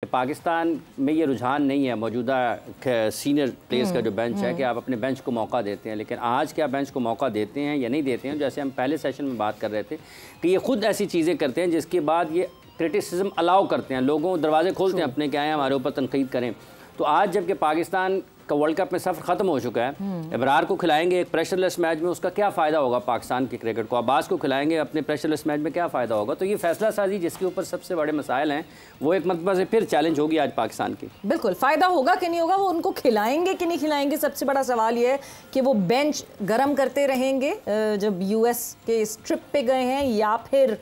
पाकिस्तान में ये रुझान नहीं है मौजूदा सीनियर प्लेयर्स का जो बेंच है कि आप अपने बेंच को मौका देते हैं, लेकिन आज क्या बेंच को मौका देते हैं या नहीं देते हैं? जैसे हम पहले सेशन में बात कर रहे थे कि ये खुद ऐसी चीज़ें करते हैं जिसके बाद ये क्रिटिसिज्म अलाउ करते हैं, लोगों दरवाजे खोलते हैं अपने, क्या है हमारे ऊपर तनकीद करें। तो आज जबकि पाकिस्तान का वर्ल्ड कप में सफ़र ख़त्म हो चुका है, इब्रार को खिलाएंगे एक प्रेशरलेस मैच में, उसका क्या फ़ायदा होगा पाकिस्तान के क्रिकेट को? अब्बास को खिलाएंगे अपने प्रेशरलेस मैच में, क्या फ़ायदा होगा? तो ये फैसला साजी जिसके ऊपर सबसे बड़े मसाइल हैं, वो एक मरतबा से फिर चैलेंज होगी आज पाकिस्तान की। बिल्कुल, फ़ायदा होगा कि नहीं होगा, वो उनको खिलाएंगे कि नहीं खिलाएंगे, सबसे बड़ा सवाल ये है कि वो बेंच गर्म करते रहेंगे जब US के इस ट्रिप पे गए हैं, या फिर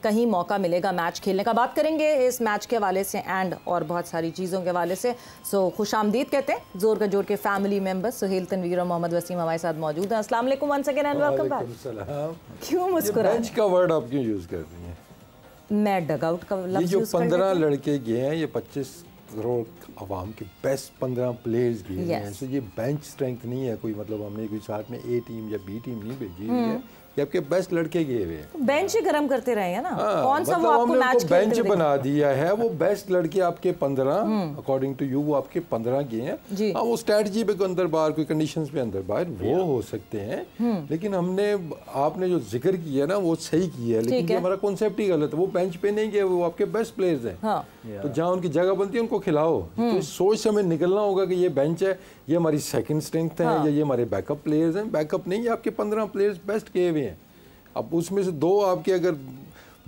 कहीं मौका मिलेगा मैच खेलने का। बात करेंगे इस मैच के हवाले से एंड और बहुत सारी चीज़ों के हवाले से। सो खुश आमदीद कहते हैं जोर का जोर के फैमिली मेंबर्स सुहेल तनवीर और मोहम्मद वसीम हमारे साथ मौजूद हैं। अस्सलाम वालेकुम once again and welcome back. क्यों मुस्कुरा? बेंच का वर्ड आप क्यों यूज़ कर रही हैं? मैं डगआउट का लफ्ज़ ये जो 15 लड़के गए हैं, ये 25 करोड़ अवाम के बेस्ट 15 प्लेयर्स गए हैं। सो ये बेंच स्ट्रेंथ नहीं है कोई, मतलब हमने कोई साथ में A टीम या B टीम नहीं भेजी हुई है, ये आपके बेस्ट लड़के गए हुए हैं। बेंच ही गरम करते रहे हैं ना। कौन सा मतलब वो आपको मैच बेंच बना दिया है, वो बेस्ट लड़के आपके 15 अकॉर्डिंग टू यू वो आपके 15 गए हैं। हाँ, वो स्ट्रेटजी पे अंदर बाहर कोई कंडीशंस पे अंदर बाहर वो हो सकते हैं, लेकिन हमने आपने जो जिक्र किया ना वो सही किया है, लेकिन हमारा कॉन्सेप्ट ही गलत है। वो बेंच पे नहीं गए, वो आपके बेस्ट प्लेयर्स हैं। तो जहाँ उनकी जगह बनती है उनको खिलाओ। तो इस सोच से हमें निकलना होगा कि ये बेंच है, ये हमारी सेकंड स्ट्रेंथ है, या ये हमारे बैकअप प्लेयर्स हैं। बैकअप नहीं, ये आपके 15 प्लेयर्स बेस्ट गए हुए हैं। अब उसमें से 2 आपके अगर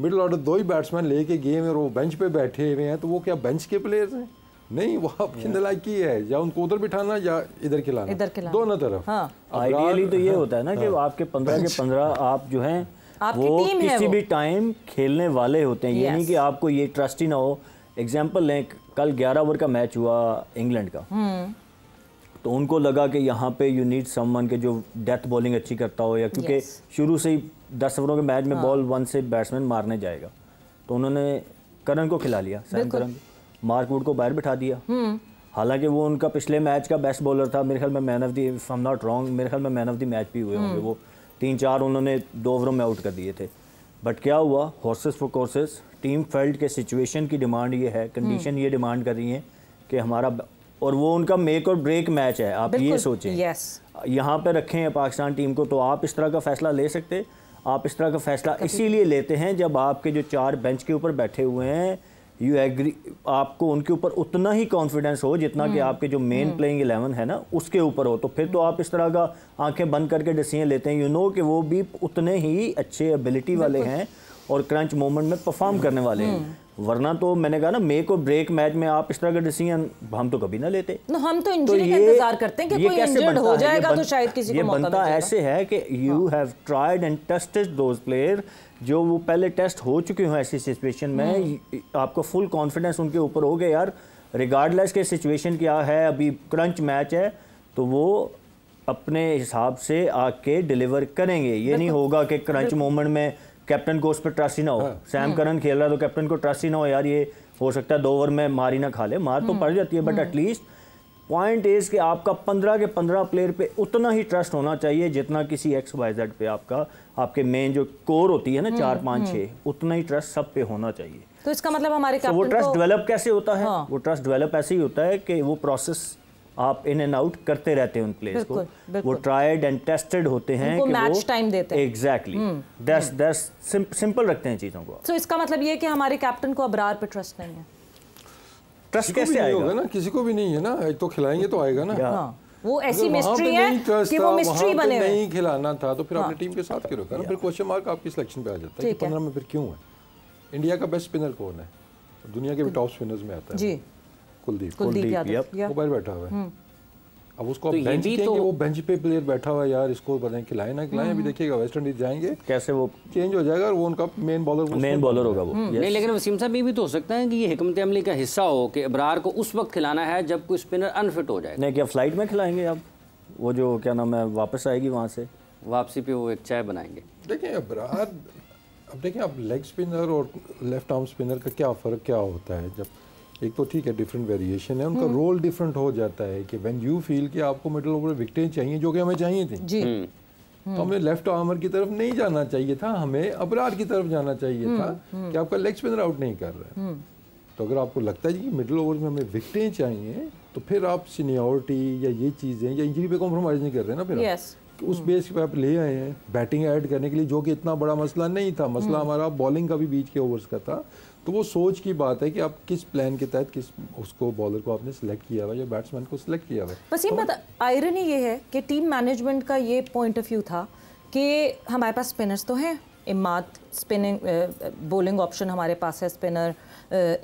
मिडिल ऑर्डर 2 ही बैट्समैन लेके गए हैं और वो बेंच पे बैठे हुए हैं, तो वो क्या बेंच के प्लेयर्स हैं? नहीं, वो आपकी नलायकी है, या उनको उधर बिठाना या इधर खिलाना, दोनों तरफ। आइडियली तो ये होता है ना कि आपके 15 के 15 आप जो हैं वो किसी भी टाइम खेलने वाले होते हैं। ये नहीं कि आपको ये ट्रस्ट ही ना हो। एग्जाम्पल लें, कल 11 ओवर का मैच हुआ इंग्लैंड का, तो उनको लगा कि यहाँ पे यू नीड समवन के जो डेथ बॉलिंग अच्छी करता हो, या क्योंकि शुरू से ही 10 ओवरों के मैच में बॉल 1 से बैट्समैन मारने जाएगा, तो उन्होंने करन को खिला लिया, सैम करन, मार्क वुड को बाहर बिठा दिया। हालांकि वो उनका पिछले मैच का बेस्ट बॉलर था, मेरे ख्याल में man of the, if I am not wrong, मेरे ख्याल में मैन ऑफ द मैच भी हुए होंगे। वो 3-4 उन्होंने 2 ओवरों में आउट कर दिए थे। बट क्या हुआ, horses for courses, team felt के सिचुएशन की डिमांड ये है, कंडीशन ये डिमांड कर रही है कि हमारा, और वो उनका मेक और ब्रेक मैच है। आप ये सोचें, यहाँ पे रखें हैं पाकिस्तान टीम को, तो आप इस तरह का फैसला ले सकते। आप इस तरह का फैसला इसीलिए लेते हैं जब आपके जो 4 बेंच के ऊपर बैठे हुए हैं, यू एग्री, आपको उनके ऊपर उतना ही कॉन्फिडेंस हो जितना कि आपके जो मेन प्लेइंग 11 है ना उसके ऊपर हो। तो फिर तो आप इस तरह का आंखें बंद करके डिसीजन लेते हैं, यू नो कि वो भी उतने ही अच्छे एबिलिटी वाले हैं और क्रंच मोमेंट में परफॉर्म करने वाले हैं। वरना तो मैंने कहा ना, मेक और ब्रेक मैच में आप इस तरह का डिसीजन हम तो कभी ना लेते। हम तो इंजरी का इंतजार करते हैं कि कोई इंजर्ड हो जाएगा तो शायद किसी को मौका मिल जाएगा। ऐसे है कि you have tried and tested those player जो वो पहले टेस्ट हो चुके हों ऐसी सिचुएशन में, आपको फुल कॉन्फिडेंस उनके ऊपर हो गया यार, रिगार्डलेस के सिचुएशन क्या है, अभी क्रंच मैच है, तो वो अपने हिसाब से आके डिलीवर करेंगे। ये नहीं होगा कि क्रंच मोमेंट में कैप्टन को उस पर ट्रस्ट ही ना हो। सैम करन खेल रहा है तो कैप्टन को ट्रस्ट ही ना हो, यार ये हो सकता है 2 ओवर में मार ही ना खा ले, मार तो पड़ जाती है, बट एटलीस्ट पॉइंट इज कि आपका 15 के 15 प्लेयर पे उतना ही ट्रस्ट होना चाहिए जितना किसी XYZ पे आपका, आपके मेन जो कोर होती है ना 4, 5, 6, उतना ही ट्रस्ट सब पे होना चाहिए। तो इसका मतलब हमारे कैप्टन वो ट्रस्ट डेवलप कैसे होता है? वो ट्रस्ट डेवलप ऐसे ही होता है कि वो प्रोसेस आप इन एंड आउट करते रहते हैं उन प्लेयर्स को, वो ट्राइड एंड टेस्टेड होते हैं कि मैच टाइम देते हैं। एग्जैक्टली, दैट्स सिंपल रखते हैं चीज़ों को। तो इसका मतलब ये है कि हमारे कैप्टन को अबरार पे ट्रस्ट नहीं है। ट्रस्ट कैसे आएगा ना? किसी को भी नहीं है ना, एक तो खिलाएंगे तो आएगा ना। वो ऐसी मिस्ट्री है कि वो मिस्ट्री बने हुए नहीं खिलाना था तो फिर आपने टीम के साथ क्यों रखा ना? फिर क्वेश्चन मार्क आपकी सिलेक्शन पे आ जाता है कि 15 में फिर क्यों है? इंडिया का बेस्ट स्पिनर कौन है? दुनिया के भी टॉप स्पिनर्स में आता है कुलदीप यादव, वो बाहर बैठा हुआ है। अब उसको तो बेंच के वो बेंच पे प्लेयर बैठा हुआ है यार, इसको बताएं खिलाए ना खिलाएं। अभी देखिएगा वेस्ट इंडीज जाएंगे कैसे वो चेंज हो जाएगा और वो उनका मेन बॉलर होगा वो। नहीं, लेकिन वसीम साहब ये भी तो हो सकता है कि ये हिकमत अमली का हिस्सा हो कि इब्रार को उस वक्त खिलाना है जब कोई स्पिनर अनफिट हो जाए। नहीं, क्या फ्लाइट में खिलाएंगे अब? वो जो क्या नाम है वापस आएगी वहाँ से, वापसी पे वो एक चाय बनाएंगे। देखिए इब्रार, अब देखिए आप लेग स्पिनर और लेफ्ट आर्म स्पिनर का क्या फ़र्क क्या होता है? जब एक तो ठीक है डिफरेंट वेरिएशन है, उनका रोल डिफरेंट हो जाता है कि व्हेन यू फील कि आपको मिडिल ओवर विकेटें चाहिए जो कि हमें चाहिए थी जी, तो हमें लेफ्ट आर्मर की तरफ नहीं जाना चाहिए था, हमें अबरार की तरफ जाना चाहिए था कि आपका लेग स्पिनर आउट नहीं कर रहा है। तो अगर आपको लगता है कि मिडिल ओवर में हमें विकेटें चाहिए तो फिर आप सीनियरिटी या ये चीज़ें या इंजरी पे कॉम्प्रोमाइज़ नहीं कर रहे ना फिर उस बेस पे आप ले आए हैं बैटिंग ऐड करने के लिए, जो कि इतना बड़ा मसला नहीं था। मसला हमारा बॉलिंग का भी बीच के ओवर्स का था। तो वो सोच की बात है कि आप किस प्लान के तहत किस उसको बॉलर को आपने सिलेक्ट किया हुआ या बैट्समैन को सिलेक्ट किया हुआ। बस ये पता आयरनी ये है कि टीम मैनेजमेंट का ये पॉइंट ऑफ व्यू था कि हमारे पास स्पिनर्स तो हैं, इमाद स्पिनिंग बॉलिंग ऑप्शन हमारे पास है, स्पिनर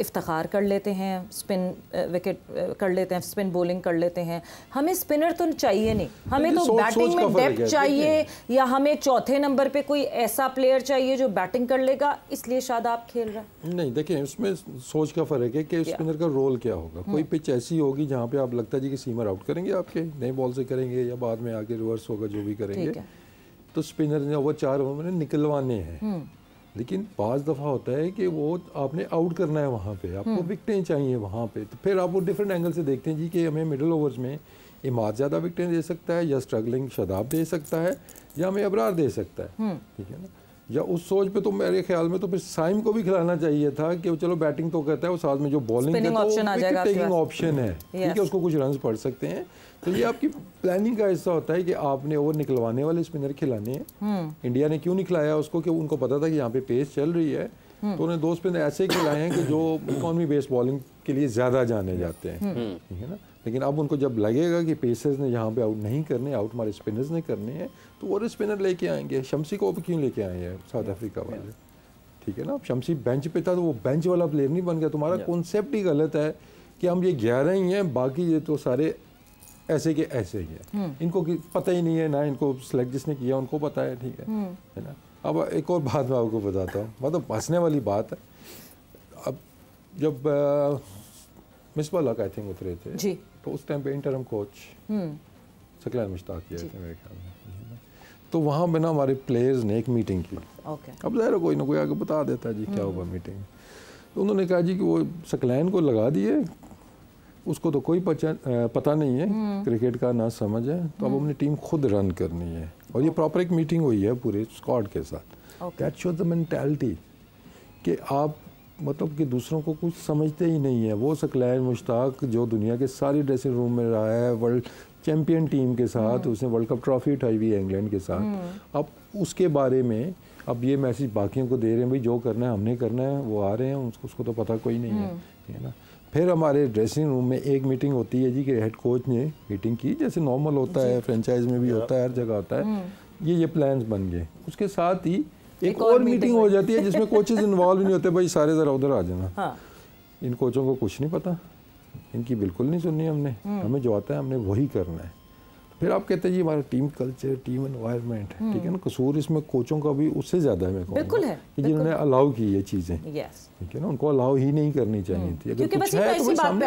इफ्तिखार कर लेते हैं, स्पिन विकेट कर लेते हैं, स्पिन बॉलिंग कर लेते हैं। हमें स्पिनर तो चाहिए नहीं, हमें तो बैटिंग में डेप्थ चाहिए या हमें चौथे नंबर पे कोई ऐसा प्लेयर चाहिए जो बैटिंग कर लेगा, इसलिए शायद आप खेल रहे हैं। नहीं देखिए, उसमें सोच का फ़र्क है कि स्पिनर का रोल क्या होगा। कोई पिच ऐसी होगी जहाँ पे आप लगता है जी कि सीमर आउट करेंगे, आपके नए बॉल से करेंगे या बाद में आगे रिवर्स होगा, जो भी करेंगे, तो स्पिनर ने ओवर 4 ओवर में निकलवाने हैं। लेकिन 5 दफ़ा होता है कि वो आपने आउट करना है, वहाँ पे आपको विकेटें चाहिए वहाँ पे, तो फिर आप वो डिफरेंट एंगल से देखते हैं जी कि हमें मिडिल ओवर्स में इमाद ज़्यादा विकेटें दे सकता है या स्ट्रगलिंग शदाब दे सकता है या हमें अबरार दे सकता है, ठीक है ना। या उस सोच पे तो मेरे ख्याल में तो फिर साइम को भी खिलाना चाहिए था कि चलो बैटिंग तो करता है, वो साथ में जो बॉलिंग टेकिंग ऑप्शन है, ठीक है, उसको कुछ रन पड़ सकते हैं। तो ये आपकी प्लानिंग का हिस्सा होता है कि आपने ओवर निकलवाने वाले स्पिनर खिलाने हैं। इंडिया ने क्यों नहीं खिलाया उसको कि उनको पता था कि यहाँ पे पेस चल रही है, तो उन्हें 2 स्पिनर ऐसे खिलाए हैं कि जो इकॉनमी बेस्ड बॉलिंग के लिए ज़्यादा जाने जाते हैं, ठीक है ना। लेकिन अब उनको जब लगेगा कि पेसर्स ने यहाँ पे आउट नहीं करने, आउट हमारे स्पिनर्स ने करने हैं, तो वो स्पिनर लेके आएंगे। शम्सी को भी क्यों लेके आए हैं साउथ अफ्रीका वाले, ठीक है ना। अब शम्सी बेंच पे था तो वो बेंच वाला प्लेयर नहीं बन गया। तुम्हारा कॉन्सेप्ट ही गलत है कि हम ये 11 ही हैं, बाकी ये तो सारे ऐसे के ऐसे ही हैं, इनको पता ही नहीं है ना, इनको सिलेक्ट जिसने किया उनको पता है, ठीक है ना। अब एक और बात मैं आपको बताता हूँ, मतलब हंसने वाली बात है। अब जब मिसबाह हक आई थिंक उतरे थे जी, तो उस टाइम पे इंटरम कोच सकलैन मुश्ताक किए थे मेरे ख्याल में, तो वहाँ पे ना हमारे प्लेयर्स ने एक मीटिंग की। अब ज़ाहिर कोई ना कोई आगे बता देता है जी क्या हुआ मीटिंग। तो उन्होंने कहा जी कि वो सकलैन को लगा दिए, उसको तो कोई पता नहीं है क्रिकेट का, ना समझ है, तो अब अपनी टीम खुद रन करनी है। और ये प्रॉपर एक मीटिंग हुई है पूरे स्क्वाड के साथ। दैट शोज द मेंटालिटी कि आप मतलब कि दूसरों को कुछ समझते ही नहीं है। वो सकलैन मुश्ताक जो दुनिया के सारी ड्रेसिंग रूम में रहा है, वर्ल्ड चैम्पियन टीम के साथ, उसने वर्ल्ड कप ट्रॉफी उठाई हुई है इंग्लैंड के साथ। अब उसके बारे में अब ये मैसेज बाकियों को दे रहे हैं, भाई जो करना है हमने करना है, वो आ रहे हैं, उसको तो पता कोई नहीं है ना। फिर हमारे ड्रेसिंग रूम में एक मीटिंग होती है जी कि हेड कोच ने मीटिंग की, जैसे नॉर्मल होता है, फ्रेंचाइज में भी होता है, हर जगह होता है। ये प्लान्स बन गए। उसके साथ ही एक और मीटिंग हो जाती है जिसमें कोचेज इन्वॉल्व नहीं होते, भाई सारे ज़रा उधर आ जाना। इन कोचों को कुछ नहीं पता, इनकी बिल्कुल नहीं सुननी हमने, हमें जो आता है हमने वही करना है। फिर आप कहते हैं जी हमारा टीम कल्चर, टीम एनवायरनमेंट, ठीक है ना। कसूर इसमें कोचों का भी उससे ज़्यादा है, मैं कहूँगा कि जिन्होंने अलाउ की ये चीज़ें, ठीक है ना, उनको अलाउ ही नहीं करनी चाहिए थी। अगर कुछ है तो सामने